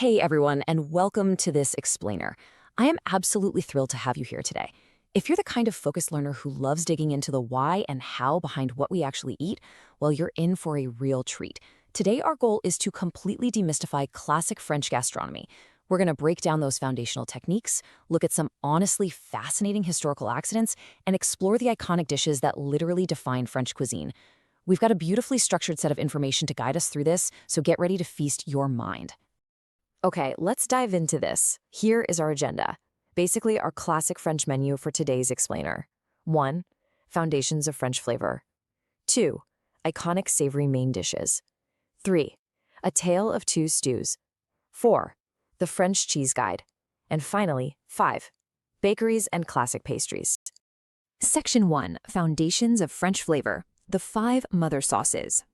Hey everyone, and welcome to this explainer. I am absolutely thrilled to have you here today. If you're the kind of focused learner who loves digging into the why and how behind what we actually eat, well, you're in for a real treat. Today, our goal is to completely demystify classic French gastronomy. We're going to break down those foundational techniques, look at some honestly fascinating historical accidents, and explore the iconic dishes that literally define French cuisine. We've got a beautifully structured set of information to guide us through this, so get ready to feast your mind. Okay, let's dive into this. Here is our agenda. Basically, our classic French menu for today's explainer. 1. Foundations of French flavor. 2. Iconic savory main dishes. 3. A tale of two stews. 4. The French cheese guide. And finally, 5. Bakeries and classic pastries. Section 1. Foundations of French flavor. The 5 mother sauces.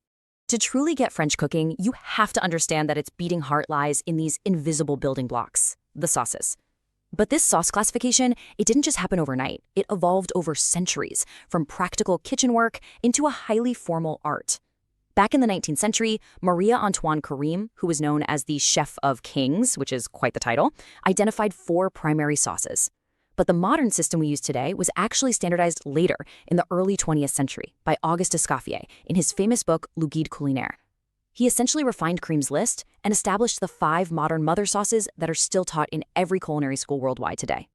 To truly get French cooking, you have to understand that its beating heart lies in these invisible building blocks, the sauces. But this sauce classification, it didn't just happen overnight. It evolved over centuries, from practical kitchen work into a highly formal art. Back in the 19th century, Marie-Antoine Carême, who was known as the Chef of Kings, which is quite the title, identified 4 primary sauces. But the modern system we use today was actually standardized later, in the early 20th century, by Auguste Escoffier in his famous book Le Guide Culinaire. He essentially refined Carême's list and established the 5 modern mother sauces that are still taught in every culinary school worldwide today.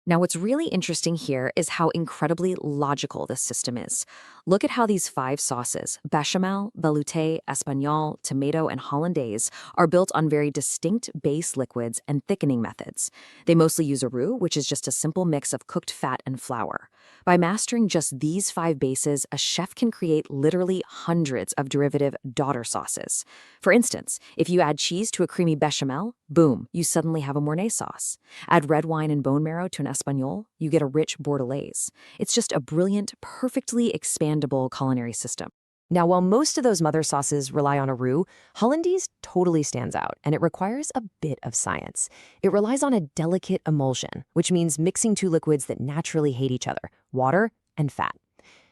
Now, what's really interesting here is how incredibly logical this system is. Look at how these 5 sauces, bechamel, velouté, espagnole, tomato, and hollandaise, are built on very distinct base liquids and thickening methods. They mostly use a roux, which is just a simple mix of cooked fat and flour. By mastering just these 5 bases, a chef can create literally hundreds of derivative daughter sauces. For instance, if you add cheese to a creamy bechamel, boom, you suddenly have a Mornay sauce. Add red wine and bone marrow to an espagnole, you get a rich bordelaise. It's just a brilliant, perfectly expandable culinary system. Now, while most of those mother sauces rely on a roux, hollandaise totally stands out, and it requires a bit of science. It relies on a delicate emulsion, which means mixing 2 liquids that naturally hate each other, water and fat.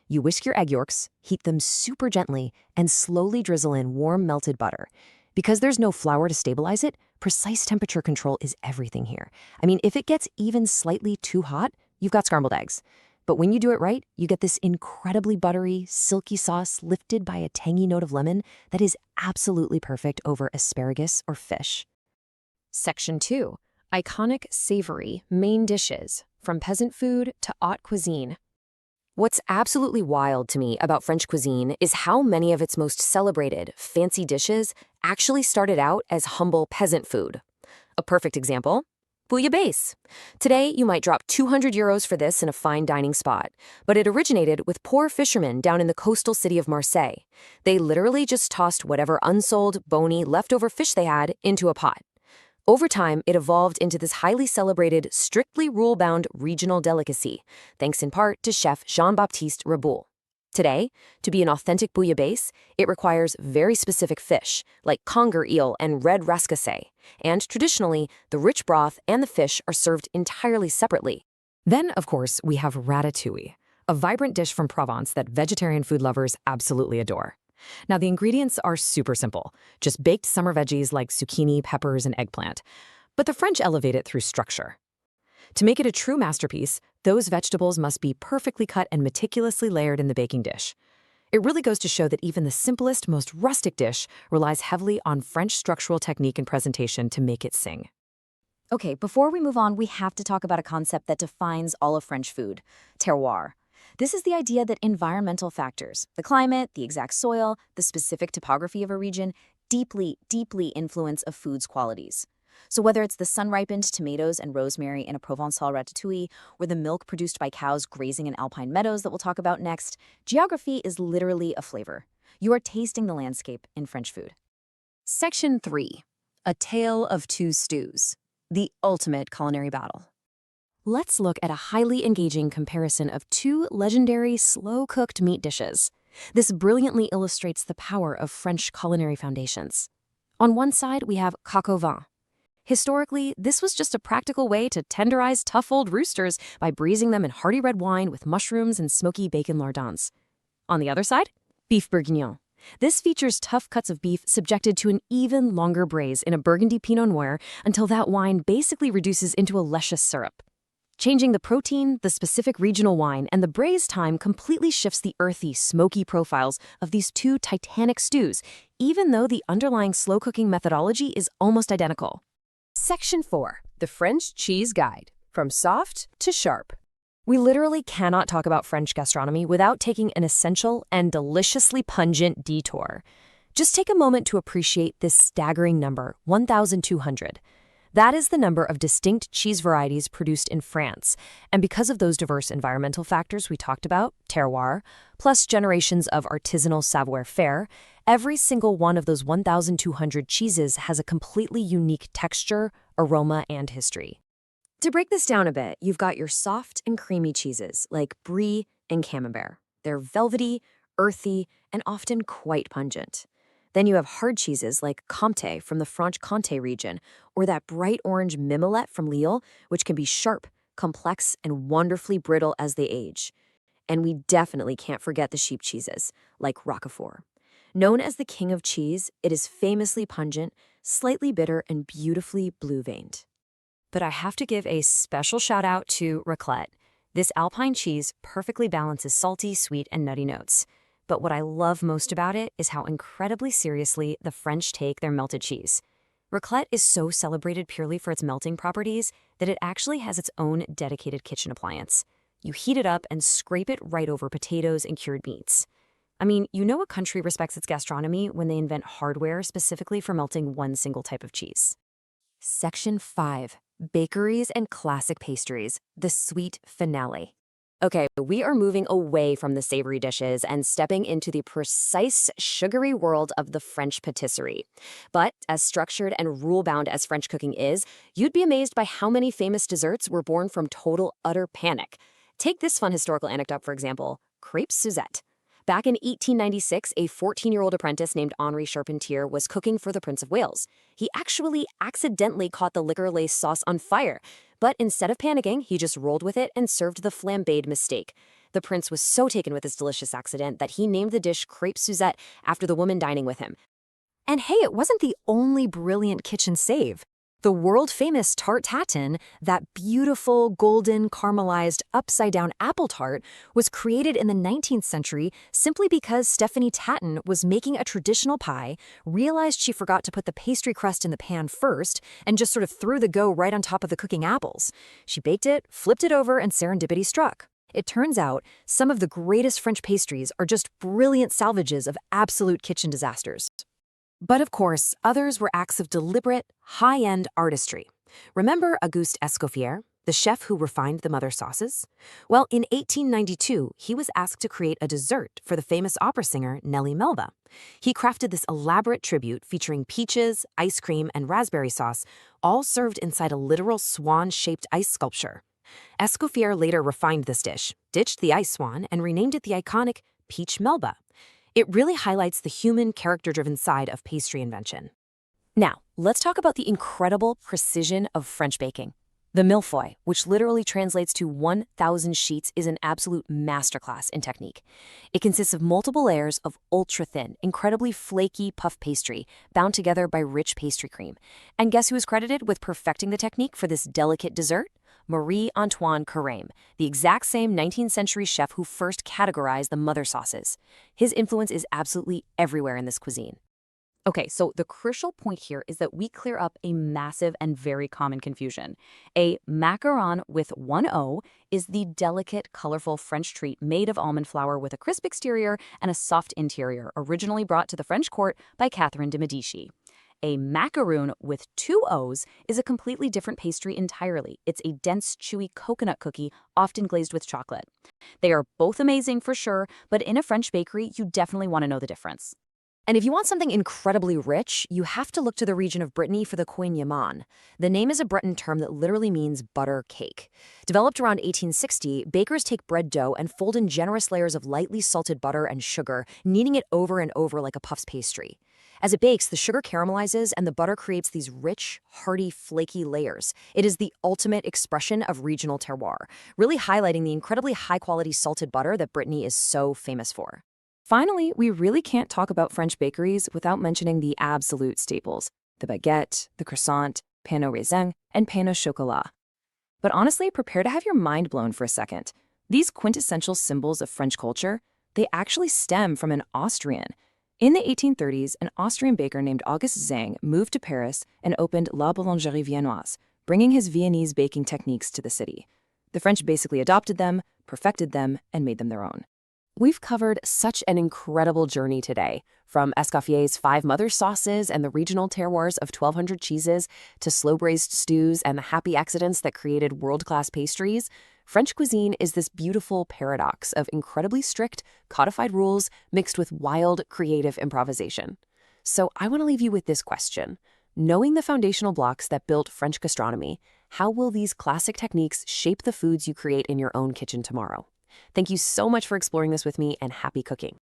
You whisk your egg yolks, heat them super gently, and slowly drizzle in warm melted butter. Because there's no flour to stabilize it, precise temperature control is everything here. I mean, if it gets even slightly too hot, you've got scrambled eggs. But when you do it right, you get this incredibly buttery, silky sauce lifted by a tangy note of lemon that is absolutely perfect over asparagus or fish. Section 2. Iconic savory main dishes, from peasant food to haute cuisine. What's absolutely wild to me about French cuisine is how many of its most celebrated, fancy dishes actually started out as humble peasant food. A perfect example: Bouillabaisse. Today, you might drop €200 for this in a fine dining spot, but it originated with poor fishermen down in the coastal city of Marseille. They literally just tossed whatever unsold, bony, leftover fish they had into a pot. Over time, it evolved into this highly celebrated, strictly rule-bound regional delicacy, thanks in part to chef Jean-Baptiste Raboul. Today, to be an authentic bouillabaisse, it requires very specific fish, like conger eel and red rascassé, and traditionally, the rich broth and the fish are served entirely separately. Then, of course, we have ratatouille, a vibrant dish from Provence that vegetarian food lovers absolutely adore. Now, the ingredients are super simple, just baked summer veggies like zucchini, peppers, and eggplant. But the French elevate it through structure. To make it a true masterpiece, those vegetables must be perfectly cut and meticulously layered in the baking dish. It really goes to show that even the simplest, most rustic dish relies heavily on French structural technique and presentation to make it sing. Okay, before we move on, we have to talk about a concept that defines all of French food: terroir. This is the idea that environmental factors, the climate, the exact soil, the specific topography of a region, deeply influence a food's qualities. So whether it's the sun-ripened tomatoes and rosemary in a Provençal ratatouille, or the milk produced by cows grazing in alpine meadows that we'll talk about next, geography is literally a flavor. You are tasting the landscape in French food. Section 3. A tale of two stews. The ultimate culinary battle. Let's look at a highly engaging comparison of 2 legendary slow-cooked meat dishes. This brilliantly illustrates the power of French culinary foundations. On one side, we have coq au vin. Historically, this was just a practical way to tenderize tough old roosters by braising them in hearty red wine with mushrooms and smoky bacon lardons. On the other side, beef bourguignon. This features tough cuts of beef subjected to an even longer braise in a Burgundy Pinot Noir until that wine basically reduces into a luscious syrup. Changing the protein, the specific regional wine, and the braise time completely shifts the earthy, smoky profiles of these two titanic stews, even though the underlying slow cooking methodology is almost identical. Section 4. The French Cheese Guide. From soft to sharp. We literally cannot talk about French gastronomy without taking an essential and deliciously pungent detour. Just take a moment to appreciate this staggering number, 1,200. That is the number of distinct cheese varieties produced in France, and because of those diverse environmental factors we talked about, terroir, plus generations of artisanal savoir-faire, every single one of those 1,200 cheeses has a completely unique texture, aroma, and history. To break this down a bit, you've got your soft and creamy cheeses like Brie and Camembert. They're velvety, earthy, and often quite pungent. Then you have hard cheeses like Comté from the Franche-Comté region, or that bright orange Mimolette from Lille, which can be sharp, complex, and wonderfully brittle as they age. And we definitely can't forget the sheep cheeses, like Roquefort. Known as the king of cheese, it is famously pungent, slightly bitter, and beautifully blue-veined. But I have to give a special shout out to raclette. This alpine cheese perfectly balances salty, sweet, and nutty notes. But what I love most about it is how incredibly seriously the French take their melted cheese. Raclette is so celebrated purely for its melting properties that it actually has its own dedicated kitchen appliance. You heat it up and scrape it right over potatoes and cured meats. I mean, you know a country respects its gastronomy when they invent hardware specifically for melting one single type of cheese. Section 5. Bakeries and classic pastries, the sweet finale. Okay, we are moving away from the savory dishes and stepping into the precise sugary world of the French patisserie. But as structured and rule-bound as French cooking is, you'd be amazed by how many famous desserts were born from total, utter panic. Take this fun historical anecdote, for example, crêpes Suzette. Back in 1896, a 14-year-old apprentice named Henri Charpentier was cooking for the Prince of Wales. He actually accidentally caught the liquor lace sauce on fire, but instead of panicking, he just rolled with it and served the flambéed mistake. The prince was so taken with this delicious accident that he named the dish crêpes Suzette after the woman dining with him. And hey, it wasn't the only brilliant kitchen save. The world-famous Tarte Tatin, that beautiful, golden, caramelized, upside-down apple tart, was created in the 19th century simply because Stephanie Tatin was making a traditional pie, realized she forgot to put the pastry crust in the pan first, and just sort of threw the dough right on top of the cooking apples. She baked it, flipped it over, and serendipity struck. It turns out some of the greatest French pastries are just brilliant salvages of absolute kitchen disasters. But of course, others were acts of deliberate, high-end artistry. Remember Auguste Escoffier, the chef who refined the mother sauces? Well, in 1892, he was asked to create a dessert for the famous opera singer Nellie Melba. He crafted this elaborate tribute featuring peaches, ice cream, and raspberry sauce, all served inside a literal swan-shaped ice sculpture. Escoffier later refined this dish, ditched the ice swan, and renamed it the iconic Peach Melba. It really highlights the human, character-driven side of pastry invention. Now, let's talk about the incredible precision of French baking. The millefeuille, which literally translates to 1,000 sheets, is an absolute masterclass in technique. It consists of multiple layers of ultra-thin, incredibly flaky puff pastry, bound together by rich pastry cream. And guess who is credited with perfecting the technique for this delicate dessert? Marie-Antoine Carême, the exact same 19th century chef who first categorized the mother sauces. His influence is absolutely everywhere in this cuisine. Okay, so the crucial point here is that we clear up a massive and very common confusion. A macaron with one O is the delicate, colorful French treat made of almond flour with a crisp exterior and a soft interior, originally brought to the French court by Catherine de' Medici. A macaroon with two O's is a completely different pastry entirely. It's a dense, chewy coconut cookie, often glazed with chocolate. They are both amazing for sure, but in a French bakery, you definitely want to know the difference. And if you want something incredibly rich, you have to look to the region of Brittany for the Kouign-Amann. The name is a Breton term that literally means butter cake. Developed around 1860, bakers take bread dough and fold in generous layers of lightly salted butter and sugar, kneading it over and over like a puff's pastry. As it bakes, the sugar caramelizes and the butter creates these rich, hearty, flaky layers. It is the ultimate expression of regional terroir, really highlighting the incredibly high-quality salted butter that Brittany is so famous for. Finally, we really can't talk about French bakeries without mentioning the absolute staples: the baguette, the croissant, pain au raisin, and pain au chocolat. But honestly, prepare to have your mind blown for a second. These quintessential symbols of French culture, they actually stem from an Austrian. In the 1830s, an Austrian baker named Auguste Zang moved to Paris and opened La Boulangerie Viennoise, bringing his Viennese baking techniques to the city. The French basically adopted them, perfected them, and made them their own. We've covered such an incredible journey today, from Escoffier's 5 mother sauces and the regional terroirs of 1,200 cheeses to slow-braised stews and the happy accidents that created world-class pastries. French cuisine is this beautiful paradox of incredibly strict, codified rules mixed with wild, creative improvisation. So I want to leave you with this question. Knowing the foundational blocks that built French gastronomy, how will these classic techniques shape the foods you create in your own kitchen tomorrow? Thank you so much for exploring this with me, and happy cooking.